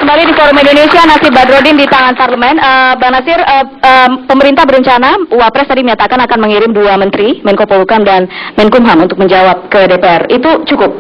kembali di Forum Indonesia, Nasib Badrodin di tangan parlemen. Bang Nasir, pemerintah berencana, Wapres tadi menyatakan akan mengirim 2 menteri, Menko Polhukam dan Menkumham untuk menjawab ke DPR. Itu cukup?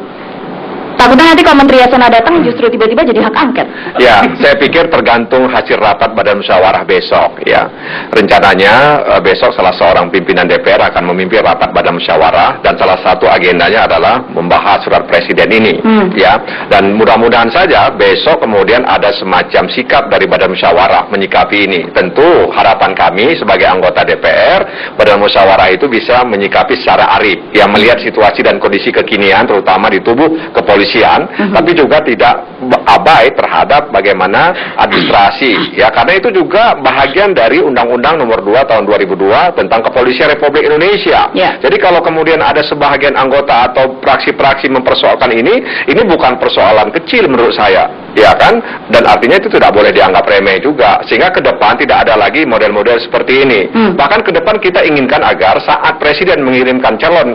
Takutnya nanti kalau Menteri Yasona datang justru tiba-tiba jadi hak angket. Ya, saya pikir tergantung hasil rapat Badan Musyawarah besok. Ya, rencananya besok salah seorang pimpinan DPR akan memimpin rapat Badan Musyawarah dan salah satu agendanya adalah membahas surat Presiden ini. Ya, dan mudah-mudahan saja besok kemudian ada semacam sikap dari Badan Musyawarah menyikapi ini. Tentu harapan kami sebagai anggota DPR, Badan Musyawarah itu bisa menyikapi secara arif, ya melihat situasi dan kondisi kekinian terutama di tubuh kepolisian. Tapi juga tidak abai terhadap bagaimana administrasi, ya karena itu juga bahagian dari Undang-Undang Nomor 2 Tahun 2002 tentang Kepolisian Republik Indonesia. Jadi kalau kemudian ada sebahagian anggota atau praksi-praksi mempersoalkan ini bukan persoalan kecil menurut saya, ya kan? Dan artinya itu tidak boleh dianggap remeh juga, sehingga ke depan tidak ada lagi model-model seperti ini. Bahkan ke depan kita inginkan agar saat Presiden mengirimkan calon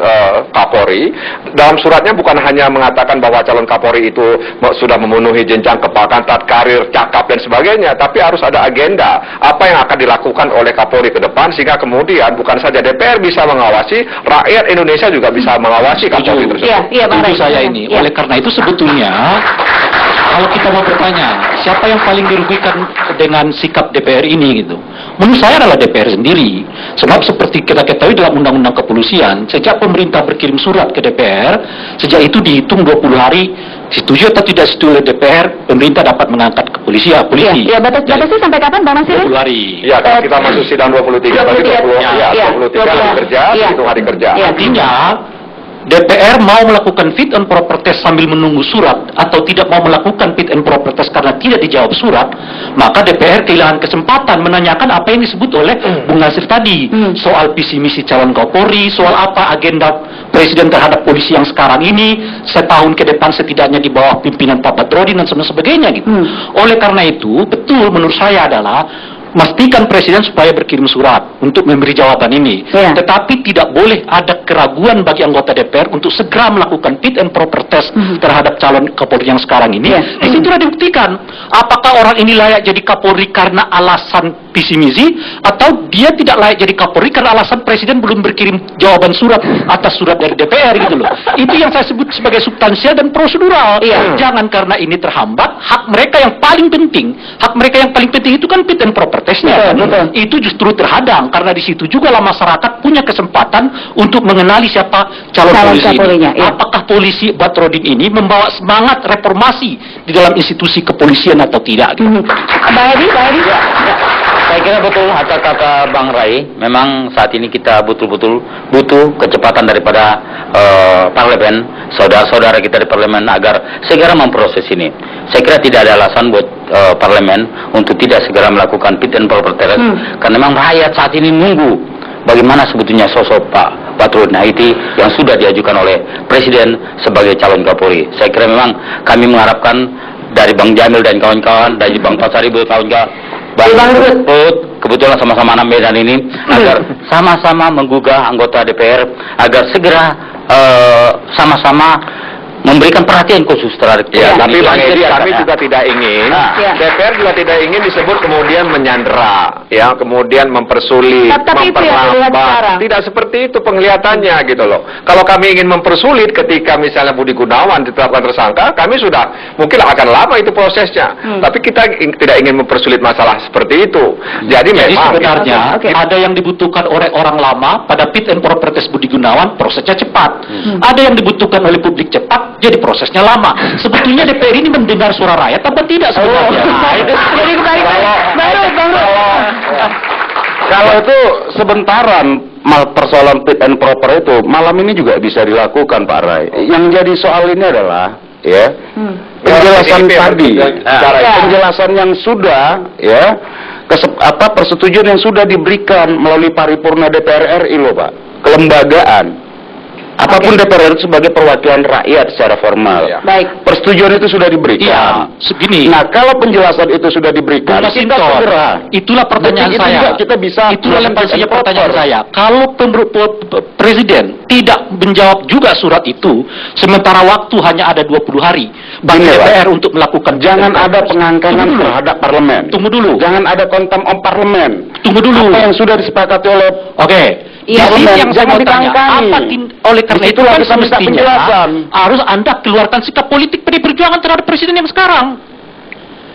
Kapolri, dalam suratnya bukan hanya mengatakan bahwa calon Kapolri itu sudah memenuhi jenjang kepangkatan, karir, cakap dan sebagainya, tapi harus ada agenda apa yang akan dilakukan oleh Kapolri ke depan, sehingga kemudian bukan saja DPR bisa mengawasi, rakyat Indonesia juga bisa mengawasi Kapolri tersebut. Tentu saya ini. Oleh karena itu sebetulnya kalau kita mau bertanya siapa yang paling dirugikan dengan sikap DPR ini gitu, menurut saya adalah DPR sendiri. Sebab seperti kita ketahui dalam Undang-Undang Kepolisian, sejak pemerintah berkirim surat ke DPR, sejak itu dihitung 20 hari, setuju atau tidak setuju oleh DPR, pemerintah dapat mengangkat polisi. Ya, batasnya sampai kapan Bang Nasir? 20 hari. Ya, kalau kita masuk sidang 23, berarti 23 hari kerja, hitung hari kerja. Artinya DPR mau melakukan fit and proper test sambil menunggu surat atau tidak mau melakukan fit and proper test karena tidak dijawab surat, maka DPR kehilangan kesempatan menanyakan apa yang disebut oleh Bung Nasir tadi, soal visi misi calon Kapolri, soal apa agenda Presiden terhadap polisi yang sekarang ini, setahun ke depan setidaknya di bawah pimpinan Pak Badrodin dan sebagainya gitu. Oleh karena itu, betul menurut saya adalah memastikan Presiden supaya berkirim surat untuk memberi jawaban ini. Tetapi tidak boleh ada keraguan bagi anggota DPR untuk segera melakukan fit and proper test terhadap calon Kapolri yang sekarang ini. Di situlah dibuktikan apakah orang ini layak jadi Kapolri karena alasan visi misi atau dia tidak layak jadi Kapolri karena alasan Presiden belum berkirim jawaban surat atas surat dari DPR gitu loh. Itu yang saya sebut sebagai substansial dan prosedural. Jangan karena ini terhambat hak mereka yang paling penting. Hak mereka yang paling penting itu kan fit and proper testnya. Itu justru terhadang karena di situ juga lah masyarakat punya kesempatan untuk mengenali siapa calon polisi ini. Apakah polisi Badrodin ini membawa semangat reformasi di dalam institusi kepolisian atau tidak gitu. Bang Edi? Saya kira betul kata Bang Rai. Memang saat ini kita betul-betul butuh kecepatan daripada parlemen, saudara-saudara kita di parlemen agar segera memproses ini. Saya kira tidak ada alasan buat parlemen untuk tidak segera melakukan fit and proper test, karena memang rakyat saat ini nunggu bagaimana sebetulnya sosok Pak Badrodin Haiti yang sudah diajukan oleh Presiden sebagai calon Kapolri. Saya kira memang kami mengharapkan dari Bang Jamil dan kawan-kawan, dari Bang Pasari dan kawan-kawan, Bang Ruhut, kebetulan sama-sama anak Medan ini, agar sama-sama menggugah anggota DPR agar segera sama-sama memberikan perhatian khusus terhadap tapi Bang Edi, kami juga tidak ingin DPR juga tidak ingin disebut kemudian menyandera, ya kemudian mempersulit, memperlambat. Tidak seperti itu penglihatannya gitu loh. Kalau kami ingin mempersulit ketika misalnya Budi Gunawan ditetapkan tersangka, kami sudah mungkin akan lama itu prosesnya. Tapi kita tidak ingin mempersulit masalah seperti itu. Jadi memang sebenarnya ada yang dibutuhkan oleh orang lama pada fit and proper test Budi Gunawan, prosesnya cepat. Ada yang dibutuhkan oleh publik cepat, jadi prosesnya lama. Sebetulnya DPR ini mendengar suara rakyat apa tidak sebenarnya? Jadi kembali kalau itu sebentaran persoalan fit and proper itu malam ini juga bisa dilakukan Pak Rai. Yang jadi soal ini adalah penjelasan tadi, penjelasan yang sudah persetujuan yang sudah diberikan melalui paripurna DPR RI loh Pak, kelembagaan. Apapun DPR itu sebagai perwakilan rakyat secara formal. Iya. Baik. Persetujuan itu sudah diberikan. Iya, segini. Nah, kalau penjelasan itu sudah diberikan, Mas kita Sintor, segera. itulah pertanyaan Begitu saya. juga kita bisa Itulah yang melakukan pastinya fit and pertanyaan proper. saya. Kalau Presiden tidak menjawab juga surat itu, sementara waktu hanya ada 20 hari bagi Gini, Pak. DPR untuk melakukan Jangan fit and ada proper. pengangkangan Tunggu dulu. terhadap parlemen. Tunggu dulu. Jangan ada konten om parlemen. Tunggu dulu. Apa yang sudah disepakati oleh Oke. Iya, Jadi Parlemen, yang saya jangan mau tanya, ditangkangi. apa oleh karena itu Disitulah kan kita minta semestinya penjelasan. harus Anda keluarkan sikap politik PD Perjuangan terhadap Presiden yang sekarang.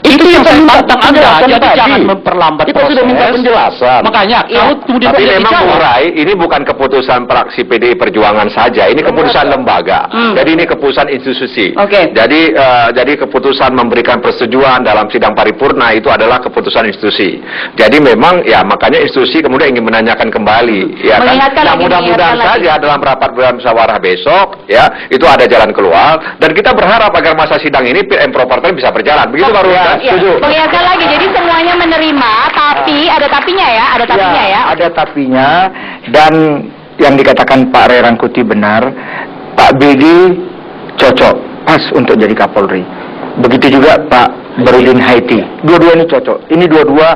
Itu yang kita saya minta tantang Anda, penjelasan jadi tadi. jangan memperlambat Kita proses. sudah minta penjelasan. Makanya Iya. kalau kemudian Tapi tidak memang dijawab, Bung Rai, ini bukan keputusan praksi PDI Perjuangan saja, ini keputusan lembaga. Jadi ini keputusan institusi. Oke. Jadi keputusan memberikan persetujuan dalam sidang paripurna itu adalah keputusan institusi. Jadi memang ya makanya institusi kemudian ingin menanyakan kembali, ya kan? Mengingatkan Nah, lagi, mudah-mudahan mengingatkan saja dalam rapat badan musyawarah besok, ya itu ada jalan keluar dan kita berharap agar masa sidang ini fit and proper test bisa berjalan. Begitu baru kan? Iya, mengingatkan lagi. Jadi semuanya menerima, tapi ada tapinya ya, ada tapinya ya. Ada tapinya, dan yang dikatakan Pak Ray Rangkuti benar, Pak BG cocok, pas untuk jadi Kapolri. Begitu juga Pak Bahrudin Haiti. Dua-dua ini cocok. Ini dua-dua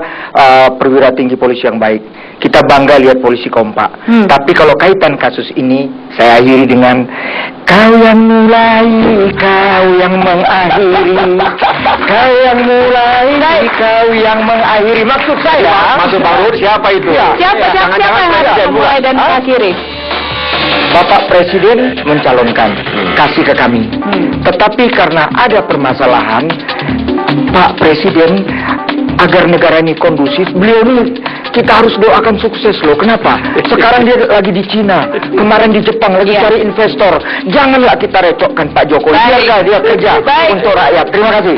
perwira tinggi polisi yang baik. Kita bangga lihat polisi kompak. Tapi kalau kaitan kasus ini, saya akhiri dengan kau yang mulai, kau yang mengakhiri, kau yang mulai, kau yang mengakhiri. Maksud saya, Maksud Bang Ruhut siapa itu? Siapa yang harus memulai dan mengakhiri? Bapak Presiden mencalonkan, kasih ke kami. Tetapi karena ada permasalahan, Pak Presiden agar negara ini kondusif, beliau ini kita harus doakan sukses loh. Kenapa? Sekarang dia lagi di Cina, kemarin di Jepang lagi Iya. cari investor. Janganlah kita recokkan Pak Jokowi. Baik. Biarkan dia kerja Baik. untuk rakyat. Terima kasih.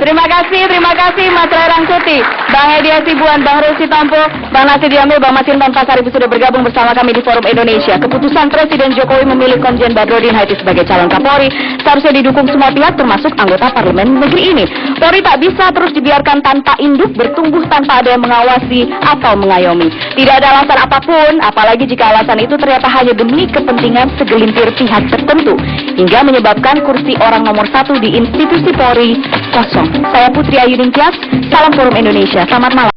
Terima kasih Mas Ray Rangkuti, Bang Edi Hasibuan, Bang Rusi Tampo, Bang Nasir Diambil, Bang Masinton Pasaribu sudah bergabung bersama kami di Forum Indonesia. Keputusan Presiden Jokowi memilih Komjen Bahrudin Haiti sebagai calon Kapolri seharusnya didukung semua pihak termasuk anggota parlemen negeri ini. Polri tak bisa terus dibiarkan tanpa induk bertumbuh tanpa ada yang mengawasi atau mengayomi. Tidak ada alasan apapun, apalagi jika alasan itu ternyata hanya demi kepentingan segelintir pihak tertentu, hingga menyebabkan kursi orang nomor 1 di institusi Polri kosong. Saya Putri Ayu Ningtyas, salam Forum Indonesia, selamat malam.